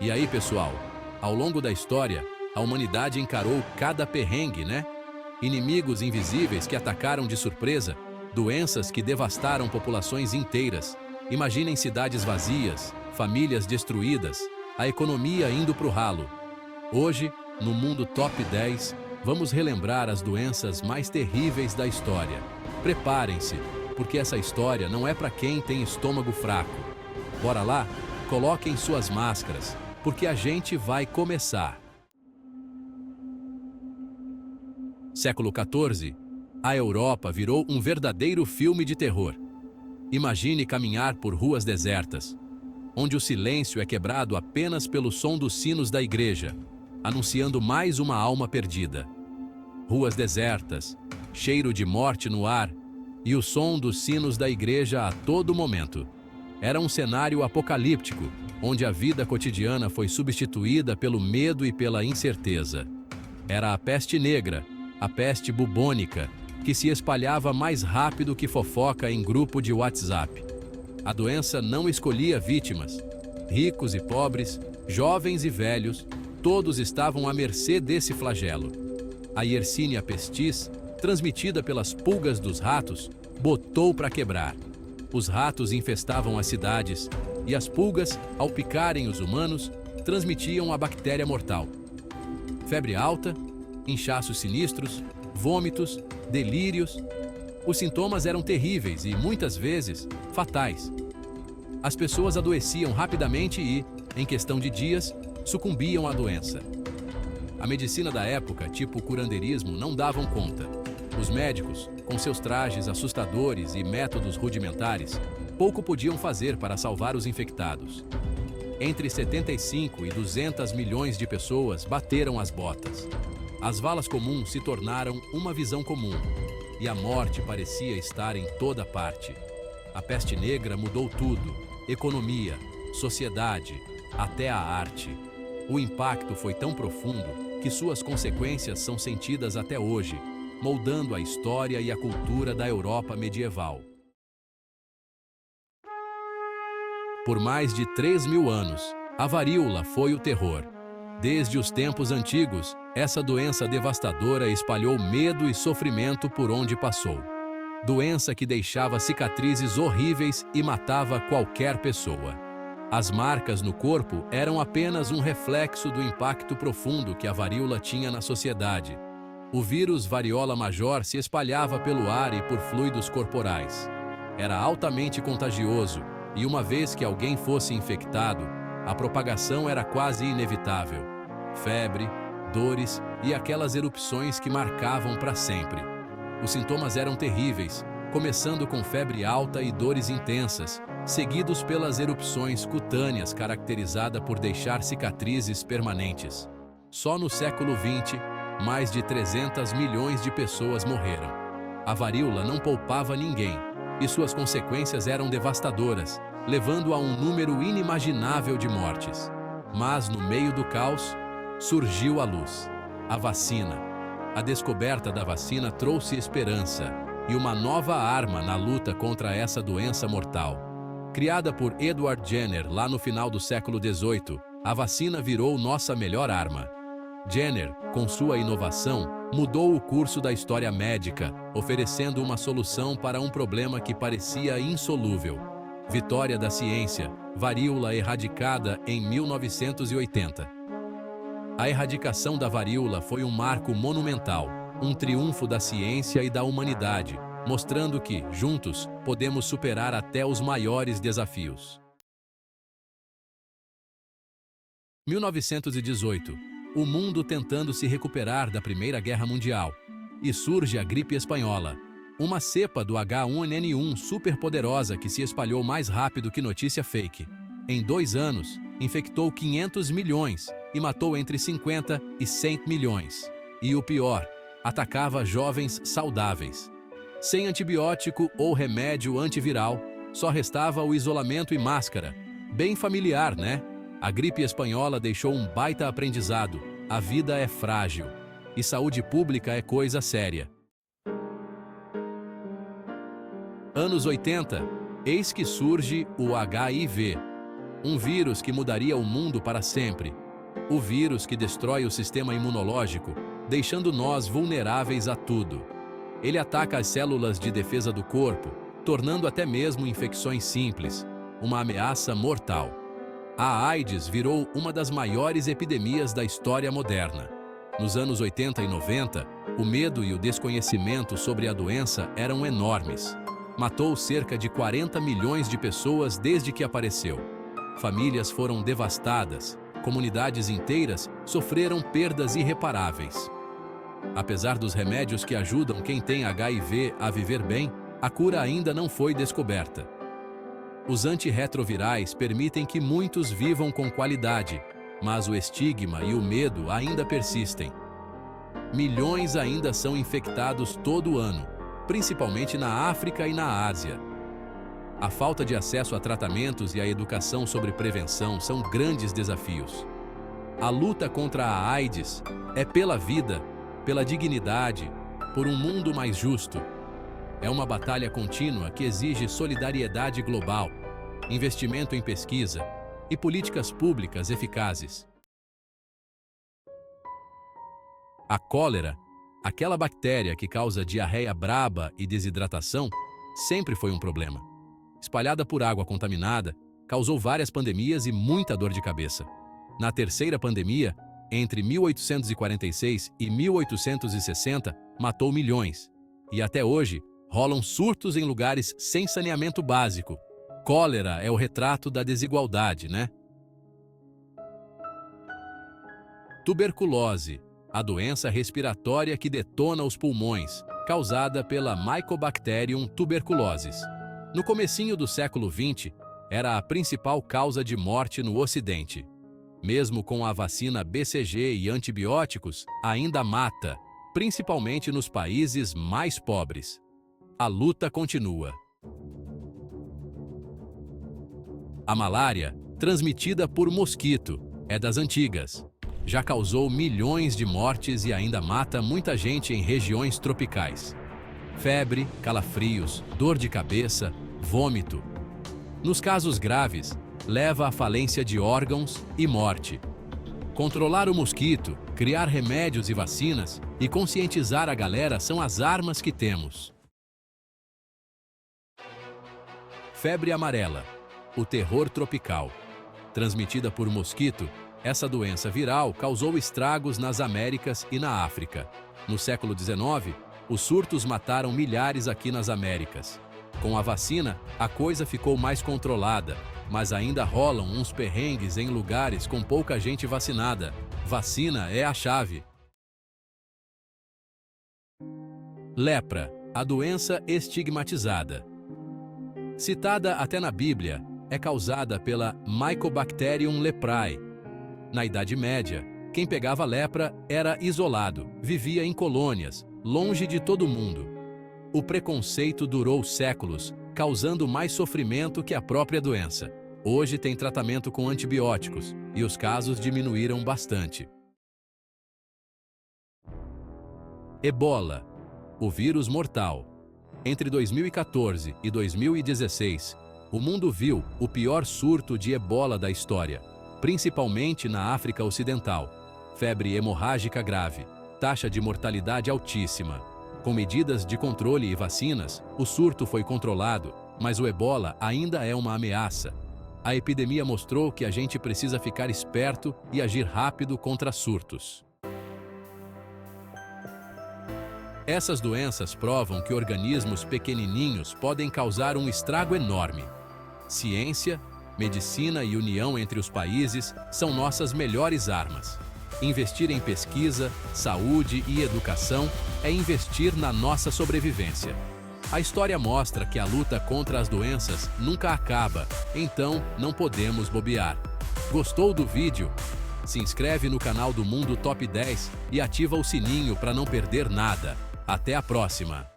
E aí, pessoal, ao longo da história, a humanidade encarou cada perrengue, né? Inimigos invisíveis que atacaram de surpresa, doenças que devastaram populações inteiras. Imaginem cidades vazias, famílias destruídas, a economia indo pro ralo. Hoje, no Mundo Top 10, vamos relembrar as doenças mais terríveis da história. Preparem-se, porque essa história não é para quem tem estômago fraco. Bora lá? Coloquem suas máscaras, porque a gente vai começar. Século XIV, a Europa virou um verdadeiro filme de terror. Imagine caminhar por ruas desertas, onde o silêncio é quebrado apenas pelo som dos sinos da igreja, anunciando mais uma alma perdida. Ruas desertas, cheiro de morte no ar e o som dos sinos da igreja a todo momento. Era um cenário apocalíptico, onde a vida cotidiana foi substituída pelo medo e pela incerteza. Era a peste negra, a peste bubônica, que se espalhava mais rápido que fofoca em grupo de WhatsApp. A doença não escolhia vítimas. Ricos e pobres, jovens e velhos, todos estavam à mercê desse flagelo. A Yersinia pestis, transmitida pelas pulgas dos ratos, botou para quebrar. Os ratos infestavam as cidades e as pulgas, ao picarem os humanos, transmitiam a bactéria mortal. Febre alta, inchaços sinistros, vômitos, delírios. Os sintomas eram terríveis e, muitas vezes, fatais. As pessoas adoeciam rapidamente e, em questão de dias, sucumbiam à doença. A medicina da época, tipo o curandeirismo, não davam conta. Os médicos, com seus trajes assustadores e métodos rudimentares, pouco podiam fazer para salvar os infectados. Entre 75 e 200 milhões de pessoas bateram as botas. As valas comuns se tornaram uma visão comum, e a morte parecia estar em toda parte. A peste negra mudou tudo: economia, sociedade, até a arte. O impacto foi tão profundo que suas consequências são sentidas até hoje, moldando a história e a cultura da Europa medieval. Por mais de 3.000 anos, a varíola foi o terror. Desde os tempos antigos, essa doença devastadora espalhou medo e sofrimento por onde passou. Doença que deixava cicatrizes horríveis e matava qualquer pessoa. As marcas no corpo eram apenas um reflexo do impacto profundo que a varíola tinha na sociedade. O vírus variola major se espalhava pelo ar e por fluidos corporais. Era altamente contagioso e, uma vez que alguém fosse infectado, a propagação era quase inevitável. Febre, dores e aquelas erupções que marcavam para sempre. Os sintomas eram terríveis, começando com febre alta e dores intensas, seguidos pelas erupções cutâneas caracterizada por deixar cicatrizes permanentes. Só no século XX, mais de 300 milhões de pessoas morreram. A varíola não poupava ninguém, e suas consequências eram devastadoras, levando a um número inimaginável de mortes. Mas, no meio do caos, surgiu a luz: a vacina. A descoberta da vacina trouxe esperança e uma nova arma na luta contra essa doença mortal. Criada por Edward Jenner lá no final do século XVIII, a vacina virou nossa melhor arma. Jenner, com sua inovação, mudou o curso da história médica, oferecendo uma solução para um problema que parecia insolúvel. Vitória da ciência, varíola erradicada em 1980. A erradicação da varíola foi um marco monumental, um triunfo da ciência e da humanidade, mostrando que, juntos, podemos superar até os maiores desafios. 1918. O mundo tentando se recuperar da Primeira Guerra Mundial. E surge a gripe espanhola, uma cepa do H1N1 superpoderosa que se espalhou mais rápido que notícia fake. Em 2 anos, infectou 500 milhões e matou entre 50 e 100 milhões. E o pior, atacava jovens saudáveis. Sem antibiótico ou remédio antiviral, só restava o isolamento e máscara. Bem familiar, né? A gripe espanhola deixou um baita aprendizado: a vida é frágil e saúde pública é coisa séria. Anos 80, eis que surge o HIV. Um vírus que mudaria o mundo para sempre. O vírus que destrói o sistema imunológico, deixando nós vulneráveis a tudo. Ele ataca as células de defesa do corpo, tornando até mesmo infecções simples uma ameaça mortal. A AIDS virou uma das maiores epidemias da história moderna. Nos anos 80 e 90, o medo e o desconhecimento sobre a doença eram enormes. Matou cerca de 40 milhões de pessoas desde que apareceu. Famílias foram devastadas, comunidades inteiras sofreram perdas irreparáveis. Apesar dos remédios que ajudam quem tem HIV a viver bem, a cura ainda não foi descoberta. Os antirretrovirais permitem que muitos vivam com qualidade, mas o estigma e o medo ainda persistem. Milhões ainda são infectados todo ano, principalmente na África e na Ásia. A falta de acesso a tratamentos e a educação sobre prevenção são grandes desafios. A luta contra a AIDS é pela vida, pela dignidade, por um mundo mais justo. É uma batalha contínua que exige solidariedade global, investimento em pesquisa e políticas públicas eficazes. A cólera, aquela bactéria que causa diarreia braba e desidratação, sempre foi um problema. Espalhada por água contaminada, causou várias pandemias e muita dor de cabeça. Na terceira pandemia, entre 1846 e 1860, matou milhões. E até hoje, rolam surtos em lugares sem saneamento básico. Cólera é o retrato da desigualdade, né? Tuberculose, a doença respiratória que detona os pulmões, causada pela Mycobacterium tuberculosis. No comecinho do século XX, era a principal causa de morte no Ocidente. Mesmo com a vacina BCG e antibióticos, ainda mata, principalmente nos países mais pobres. A luta continua. A malária, transmitida por mosquito, é das antigas. Já causou milhões de mortes e ainda mata muita gente em regiões tropicais. Febre, calafrios, dor de cabeça, vômito. Nos casos graves, leva à falência de órgãos e morte. Controlar o mosquito, criar remédios e vacinas e conscientizar a galera são as armas que temos. Febre amarela, o terror tropical. Transmitida por mosquito, essa doença viral causou estragos nas Américas e na África. No século XIX, os surtos mataram milhares aqui nas Américas. Com a vacina, a coisa ficou mais controlada, mas ainda rolam uns perrengues em lugares com pouca gente vacinada. Vacina é a chave. Lepra, a doença estigmatizada. Citada até na Bíblia, é causada pela Mycobacterium leprae. Na Idade Média, quem pegava lepra era isolado, vivia em colônias, longe de todo mundo. O preconceito durou séculos, causando mais sofrimento que a própria doença. Hoje tem tratamento com antibióticos e os casos diminuíram bastante. Ebola, o vírus mortal. Entre 2014 e 2016, o mundo viu o pior surto de ebola da história, principalmente na África Ocidental. Febre hemorrágica grave, taxa de mortalidade altíssima. Com medidas de controle e vacinas, o surto foi controlado, mas o ebola ainda é uma ameaça. A epidemia mostrou que a gente precisa ficar esperto e agir rápido contra surtos. Essas doenças provam que organismos pequenininhos podem causar um estrago enorme. Ciência, medicina e união entre os países são nossas melhores armas. Investir em pesquisa, saúde e educação é investir na nossa sobrevivência. A história mostra que a luta contra as doenças nunca acaba, então não podemos bobear. Gostou do vídeo? Se inscreve no canal do Mundo Top 10 e ativa o sininho para não perder nada. Até a próxima!